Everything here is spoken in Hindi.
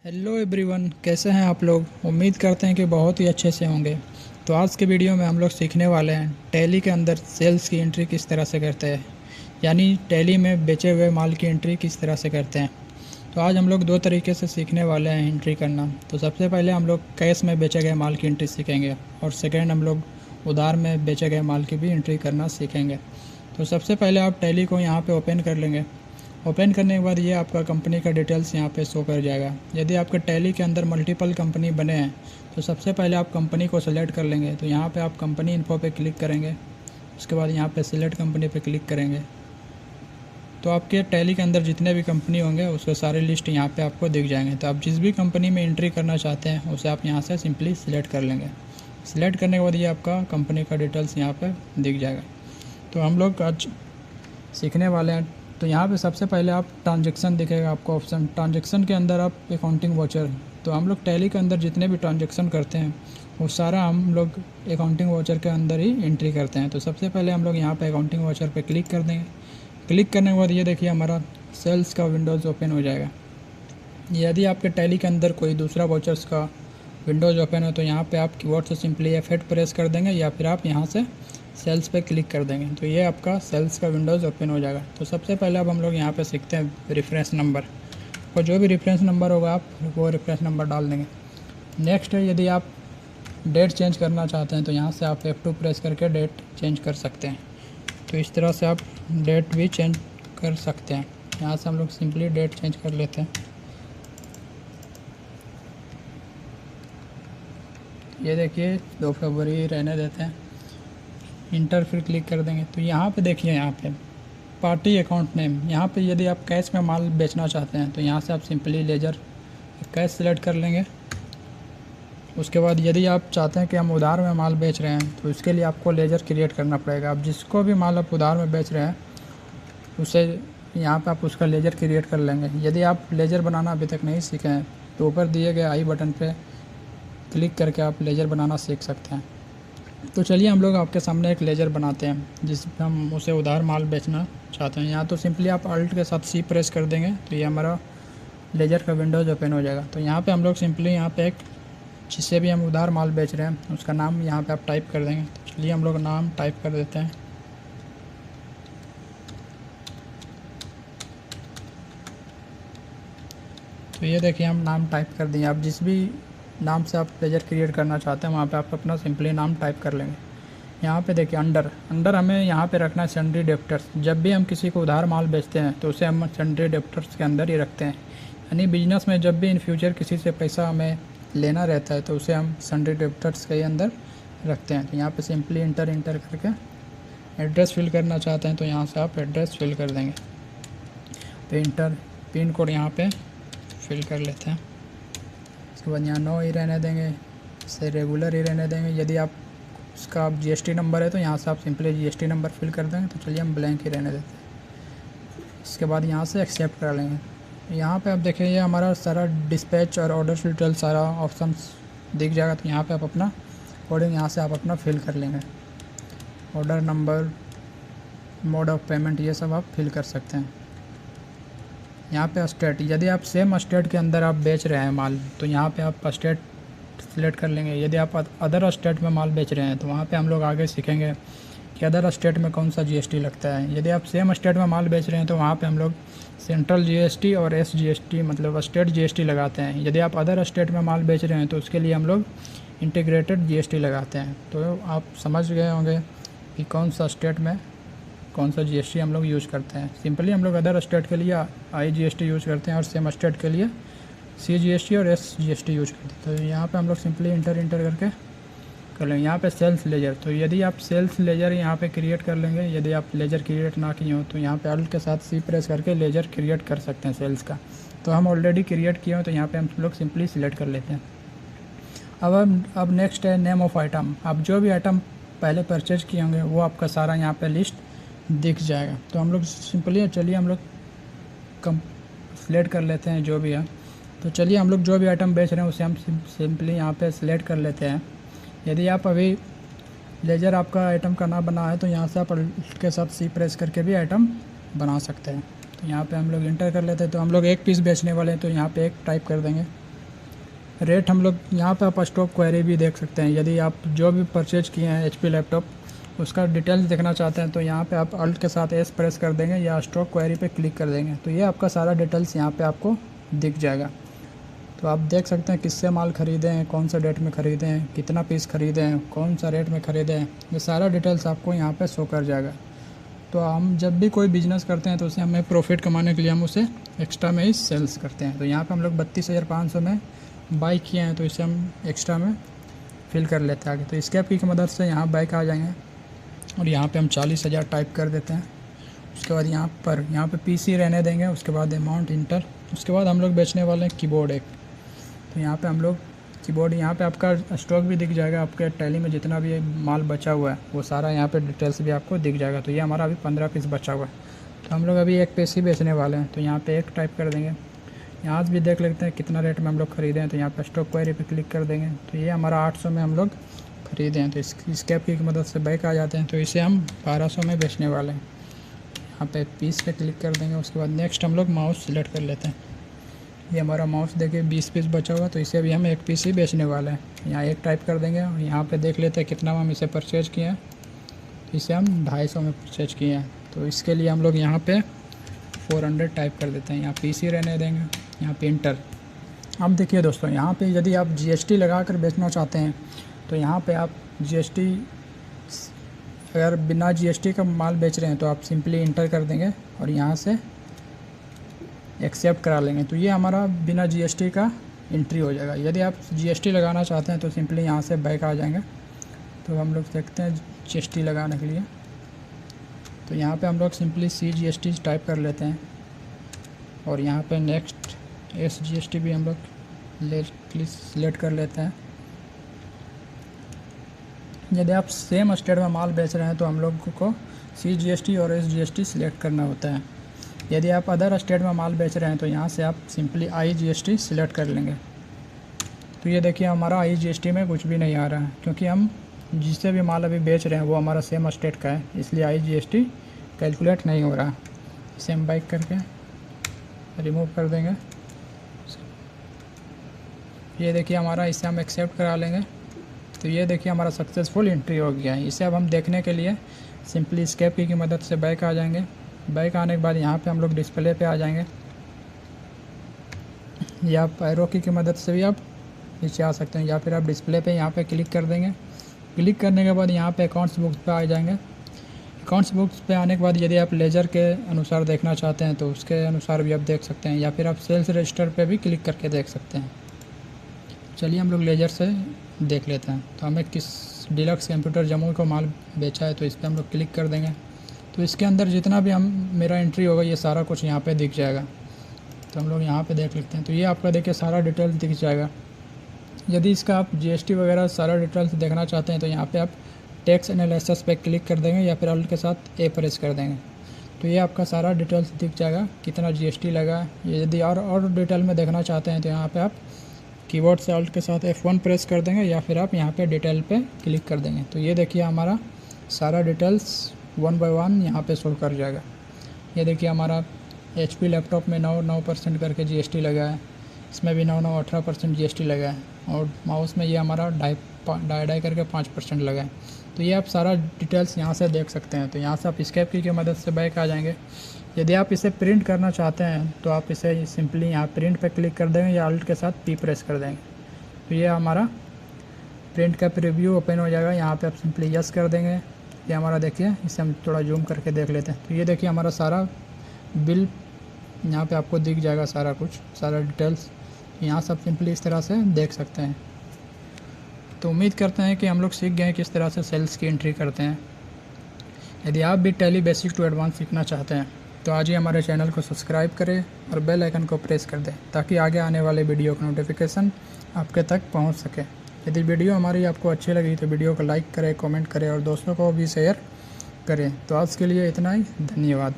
हेलो एवरीवन, कैसे हैं आप लोग। उम्मीद करते हैं कि बहुत ही अच्छे से होंगे। तो आज के वीडियो में हम लोग सीखने वाले हैं टैली के अंदर सेल्स की एंट्री किस तरह से करते हैं, यानी टैली में बेचे हुए माल की एंट्री किस तरह से करते हैं। तो आज हम लोग दो तरीके से सीखने वाले हैं एंट्री करना। तो सबसे पहले हम लोग कैश में बेचे गए माल की एंट्री सीखेंगे और सेकेंड हम लोग उधार में बेचे गए माल की भी एंट्री करना सीखेंगे। तो सबसे पहले आप टैली को यहाँ पे ओपन कर लेंगे। ओपन करने के बाद ये आपका कंपनी का डिटेल्स यहाँ पे शो कर जाएगा। यदि आपके टैली के अंदर मल्टीपल कंपनी बने हैं तो सबसे पहले आप कंपनी को सेलेक्ट कर लेंगे। तो यहाँ पे आप कंपनी इन्फो पे क्लिक करेंगे, उसके बाद यहाँ पे सिलेक्ट कंपनी पे क्लिक करेंगे तो आपके टैली के अंदर जितने भी कंपनी होंगे उसके सारे लिस्ट यहाँ पे आपको दिख जाएंगे। तो आप जिस भी कंपनी में एंट्री करना चाहते हैं उसे आप यहाँ से सिंपली सिलेक्ट कर लेंगे। सिलेक्ट करने के बाद ये आपका कंपनी का डिटेल्स यहाँ पर दिख जाएगा। तो हम लोग आज सीखने वाले हैं। तो यहाँ पे सबसे पहले आप ट्रांजैक्शन दिखेगा आपको ऑप्शन, ट्रांजैक्शन के अंदर आप अकाउंटिंग वाउचर। तो हम लोग टैली के अंदर जितने भी ट्रांजैक्शन करते हैं वो सारा हम लोग अकाउंटिंग वाउचर के अंदर ही एंट्री करते हैं। तो सबसे पहले हम लोग यहाँ पे अकाउंटिंग वाउचर पे क्लिक कर देंगे। क्लिक करने के बाद ये देखिए हमारा सेल्स का विंडोज़ ओपन हो जाएगा। यदि आपके टैली के अंदर कोई दूसरा वाउचर्स का विंडोज़ ओपन है तो यहाँ पे आप कीबोर्ड से सिंपली F8 प्रेस कर देंगे या फिर आप यहाँ से सेल्स पे क्लिक कर देंगे तो ये आपका सेल्स का विंडोज़ ओपन हो जाएगा। तो सबसे पहले अब हम लोग यहाँ पे सीखते हैं रेफरेंस नंबर, और जो भी रेफरेंस नंबर होगा आप वो रेफरेंस नंबर डाल देंगे। नेक्स्ट है, यदि आप डेट चेंज करना चाहते हैं तो यहाँ से आप F2 प्रेस करके डेट चेंज कर सकते हैं। तो इस तरह से आप डेट भी चेंज कर सकते हैं। यहाँ से हम लोग सिंपली डेट चेंज कर लेते हैं। ये देखिए 2 फरवरी रहने देते हैं, इंटर फिर क्लिक कर देंगे। तो यहाँ पे देखिए, यहाँ पे पार्टी अकाउंट नेम, यहाँ पे यदि आप कैश में माल बेचना चाहते हैं तो यहाँ से आप सिंपली लेजर कैश सेलेक्ट कर लेंगे। उसके बाद यदि आप चाहते हैं कि हम उधार में माल बेच रहे हैं तो इसके लिए आपको लेजर क्रिएट करना पड़ेगा। आप जिसको भी माल आप उधार में बेच रहे हैं उसे यहाँ पे आप उसका लेजर क्रिएट कर लेंगे। यदि आप लेजर बनाना अभी तक नहीं सीखे हैं तो ऊपर दिए गए आई बटन पे क्लिक करके आप लेजर बनाना सीख सकते हैं। तो चलिए हम लोग आपके सामने एक लेजर बनाते हैं जिसमें हम उसे उधार माल बेचना चाहते हैं। यहाँ तो सिंपली आप अल्ट के साथ C प्रेस कर देंगे तो ये हमारा लेजर का विंडोज़ ओपन हो जाएगा। तो यहाँ पे हम लोग सिंपली यहाँ पे एक जिससे भी हम उधार माल बेच रहे हैं उसका नाम यहाँ पे आप टाइप कर देंगे। तो चलिए हम लोग नाम टाइप कर देते हैं। तो ये देखिए हम नाम टाइप कर दिए। आप जिस भी नाम से आप लेजर क्रिएट करना चाहते हैं वहाँ पे आप अपना सिंपली नाम टाइप कर लेंगे। यहाँ पे देखिए अंडर हमें यहाँ पे रखना है सन्ड्री डेब्टर्स। जब भी हम किसी को उधार माल बेचते हैं तो उसे हम सन्ड्री डेब्टर्स के अंदर ही रखते हैं, यानी बिजनेस में जब भी इन फ्यूचर किसी से पैसा हमें लेना रहता है तो उसे हम सन्ड्री डेब्टर्स के अंदर रखते हैं। तो यहाँ पर सिंपली इंटर करके एड्रेस फिल करना चाहते हैं तो यहाँ से आप एड्रेस फिल कर देंगे। तो इंटर पिन कोड यहाँ पर फिल कर लेते हैं। उसके बाद यहाँ नो ही रहने देंगे, इसे रेगुलर ही रहने देंगे। यदि आप उसका आप GST नंबर है तो यहाँ से आप सिंपली GST नंबर फिल कर देंगे। तो चलिए हम ब्लैंक ही रहने देते हैं। इसके बाद यहाँ से एक्सेप्ट कर लेंगे। यहाँ पे आप देखें ये हमारा सारा डिस्पैच और ऑर्डर डिटेल सारा ऑप्शंस दिख जाएगा। तो यहाँ पे आप अपना कोडिंग यहाँ से आप अपना फिल कर लेंगे। Order number, mode of payment, ये सब आप फिल कर सकते हैं। यहाँ पे स्टेट, यदि आप सेम स्टेट के अंदर आप बेच रहे हैं माल तो यहाँ पे आप स्टेट सिलेक्ट कर लेंगे। यदि आप अदर स्टेट में माल बेच रहे हैं तो वहाँ पे हम लोग आगे सीखेंगे कि अदर स्टेट में कौन सा GST लगता है। यदि आप सेम स्टेट में माल बेच रहे हैं तो वहाँ पे हम लोग सेंट्रल GST और SGST मतलब स्टेट GST लगाते हैं। यदि आप अदर स्टेट में माल बेच रहे हैं तो उसके लिए हम लोग इंटीग्रेटेड GST लगाते हैं। तो आप समझ गए होंगे कि कौन सा स्टेट में कौन सा GST हम लोग यूज़ करते हैं। सिंपली हम लोग अदर स्टेट के लिए IGST यूज़ करते हैं और सेम स्टेट के लिए CGST और SGST यूज करते हैं। तो यहाँ पे हम लोग सिंपली इंटर करके कर लेंगे। यहाँ पे सेल्स लेजर, तो यदि आप सेल्स लेजर यहाँ पे क्रिएट कर लेंगे। यदि आप लेजर क्रिएट ना किए हो तो यहाँ पे अल्ट के साथ C प्रेस करके लेजर क्रिएट कर सकते हैं सेल्स का। तो हम ऑलरेडी क्रिएट किए हो तो यहाँ पे हम लोग सिंपली सिलेक्ट कर लेते हैं। अब नेक्स्ट है नेम ऑफ़ आइटम। आप जो भी आइटम पहले परचेज किए होंगे वो आपका सारा यहाँ पर लिस्ट दिख जाएगा। तो हम लोग सिंपली चलिए हम लोग सिलेक्ट कर लेते हैं जो भी है। तो चलिए हम लोग जो भी आइटम बेच रहे हैं उसे हम सिंपली यहाँ पे सिलेक्ट कर लेते हैं। यदि आप अभी लेजर आपका आइटम का ना बना है तो यहाँ से आप के साथ C प्रेस करके भी आइटम बना सकते हैं। तो यहाँ पे हम लोग इंटर कर लेते हैं। तो हम लोग एक पीस बेचने वाले हैं तो यहाँ पे एक टाइप कर देंगे। रेट हम लोग यहाँ पे आप स्टॉक क्वेरी भी देख सकते हैं। यदि आप जो भी परचेज किए हैं HP लैपटॉप उसका डिटेल्स देखना चाहते हैं तो यहाँ पे आप अल्ट के साथ S प्रेस कर देंगे या स्टॉक क्वेरी पे क्लिक कर देंगे तो ये आपका सारा डिटेल्स यहाँ पे आपको दिख जाएगा। तो आप देख सकते हैं किससे माल ख़रीदे हैं, कौन सा डेट में ख़रीदे हैं, कितना पीस ख़रीदे हैं, कौन सा रेट में ख़रीदे हैं, ये सारा डिटेल्स आपको यहाँ पे शो कर जाएगा। तो हम जब भी कोई बिज़नेस करते हैं तो उसे हमें प्रॉफिट कमाने के लिए हम उसे एक्स्ट्रा में ही सेल्स करते हैं। तो यहाँ पे हम लोग 32,500 में बाई किए हैं तो इसे हम एक्स्ट्रा में फिल कर लेते हैं आगे। तो एस्केप की मदद से यहाँ बैक आ जाएंगे और यहाँ पे हम 40,000 टाइप कर देते हैं। उसके बाद यहाँ पे PC रहने देंगे, उसके बाद अमाउंट इंटर। उसके बाद हम लोग बेचने वाले हैं कीबोर्ड एक। तो यहाँ पे हम लोग कीबोर्ड, यहाँ पे आपका स्टॉक भी दिख जाएगा, आपके टैली में जितना भी माल बचा हुआ है वो सारा यहाँ पे डिटेल्स भी आपको दिख जाएगा। तो ये हमारा अभी 15 पीस बचा हुआ है तो हम लोग अभी एक पीस ही बेचने वाले हैं। तो यहाँ पे एक टाइप कर देंगे। यहाँ भी देख लेते हैं कितना रेट में हम लोग ख़रीदे हैं तो यहाँ पे स्टॉक क्वेरी पे क्लिक कर देंगे। तो ये हमारा 800 में हम लोग ख़रीदे हैं तो एस्केप की मदद से बैक आ जाते हैं। तो इसे हम 1200 में बेचने वाले हैं। यहाँ पे पीस पे क्लिक कर देंगे। उसके बाद नेक्स्ट हम लोग माउस सिलेक्ट कर लेते हैं। ये हमारा माउस देखिए 20 पीस बचा हुआ तो इसे भी हम एक पीस ही बेचने वाले हैं। यहाँ एक टाइप कर देंगे और यहाँ पे देख लेते हैं कितना हम इसे परचेज किए हैं। तो इसे हम 250 में परचेज किए हैं तो इसके लिए हम लोग यहाँ पे 400 टाइप कर देते हैं। यहाँ PC रहने देंगे, यहाँ पे इंटर। अब देखिए दोस्तों, यहाँ पे यदि आप GST लगा कर बेचना चाहते हैं तो यहाँ पे आप GST, अगर बिना GST का माल बेच रहे हैं तो आप सिंपली इंटर कर देंगे और यहाँ से एक्सेप्ट करा लेंगे। तो ये हमारा बिना GST का एंट्री हो जाएगा। यदि आप GST लगाना चाहते हैं तो सिंपली यहाँ से बैक आ जाएंगे। तो हम लोग देखते हैं GST लगाने के लिए। तो यहाँ पे हम लोग सिंपली CGST टाइप कर लेते हैं और यहाँ पे नेक्स्ट SGST भी हम लोग सिलेक्ट कर लेते हैं। यदि आप सेम स्टेट में माल बेच रहे हैं तो हम लोग को CGST और SGST सिलेक्ट करना होता है। यदि आप अदर स्टेट में माल बेच रहे हैं तो यहाँ से आप सिंपली IGST सिलेक्ट कर लेंगे। तो ये देखिए हमारा IGST में कुछ भी नहीं आ रहा है क्योंकि हम जिससे भी माल अभी बेच रहे हैं वो हमारा सेम स्टेट का है, इसलिए IGST कैलकुलेट नहीं हो रहा। इसे हम बैक करके रिमूव कर देंगे। ये देखिए हमारा, इसे हम एक्सेप्ट करा लेंगे। तो ये देखिए हमारा सक्सेसफुल एंट्री हो गया है। इसे अब हम देखने के लिए सिंपली एस्केप की मदद से बैक आ जाएंगे। बैक आने के बाद यहाँ पे हम लोग डिस्प्ले पे आ जाएंगे या आप एरो की मदद से भी आप नीचे आ सकते हैं या फिर आप डिस्प्ले पे यहाँ पे क्लिक कर देंगे। क्लिक करने के बाद यहाँ पे अकाउंट्स बुक्स पे आ जाएंगे। अकाउंट्स बुक्स पे आने के बाद यदि आप लेजर के अनुसार देखना चाहते हैं तो उसके अनुसार भी आप देख सकते हैं या फिर आप सेल्स रजिस्टर पे भी क्लिक करके देख सकते हैं। चलिए हम लोग लेजर से देख लेते हैं। तो हमें किस डिलक्स कंप्यूटर जम्मू को माल बेचा है तो इस पर हम लोग क्लिक कर देंगे। तो इसके अंदर जितना भी मेरा एंट्री होगा ये सारा कुछ यहाँ पे दिख जाएगा। तो हम लोग यहाँ पे देख लेते हैं। तो ये आपका देखिए सारा डिटेल्स दिख जाएगा। यदि इसका आप GST वगैरह सारा डिटेल्स देखना चाहते हैं तो यहाँ पे आप टैक्स एनालिसिस पे क्लिक कर देंगे या फिर अल्ट के साथ A प्रेस कर देंगे। तो ये आपका सारा डिटेल्स दिख जाएगा, कितना GST लगा। यदि और डिटेल में देखना चाहते हैं तो यहाँ पे आप कीबोर्ड से अल्ट के साथ F1 प्रेस कर देंगे या फिर आप यहाँ पे डिटेल पे क्लिक कर देंगे। तो ये देखिए हमारा सारा डिटेल्स 1 बाय 1 यहाँ पे शो कर जाएगा। ये देखिए हमारा HP लैपटॉप में 9% करके GST लगा है, इसमें भी 18% GST लगा है और माउस में ये हमारा ढाई करके 5% लगा है। तो ये आप सारा डिटेल्स यहाँ से देख सकते हैं। तो यहाँ से आप एस्केप की मदद से बैक आ जाएंगे। यदि आप इसे प्रिंट करना चाहते हैं तो आप इसे सिंपली यहाँ प्रिंट पे क्लिक कर देंगे या अल्ट के साथ P प्रेस कर देंगे। तो ये हमारा प्रिंट का प्रीव्यू ओपन हो जाएगा। यहाँ पे आप सिंपली यस कर देंगे। ये हमारा देखिए, इसे हम थोड़ा जूम करके देख लेते हैं। तो ये देखिए हमारा सारा बिल यहाँ पे आपको दिख जाएगा, सारा कुछ, सारा डिटेल्स यहाँ सब सिंपली इस तरह से देख सकते हैं। तो उम्मीद करते हैं कि हम लोग सीख गए किस तरह से सेल्स की एंट्री करते हैं। यदि आप भी टैली बेसिक टू एडवांस सीखना चाहते हैं तो आज ही हमारे चैनल को सब्सक्राइब करें और बेल आइकन को प्रेस कर दें ताकि आगे आने वाले वीडियो का नोटिफिकेशन आपके तक पहुंच सके। यदि वीडियो हमारी आपको अच्छी लगी तो वीडियो को लाइक करें, कमेंट करें और दोस्तों को भी शेयर करें। तो आज के लिए इतना ही, धन्यवाद।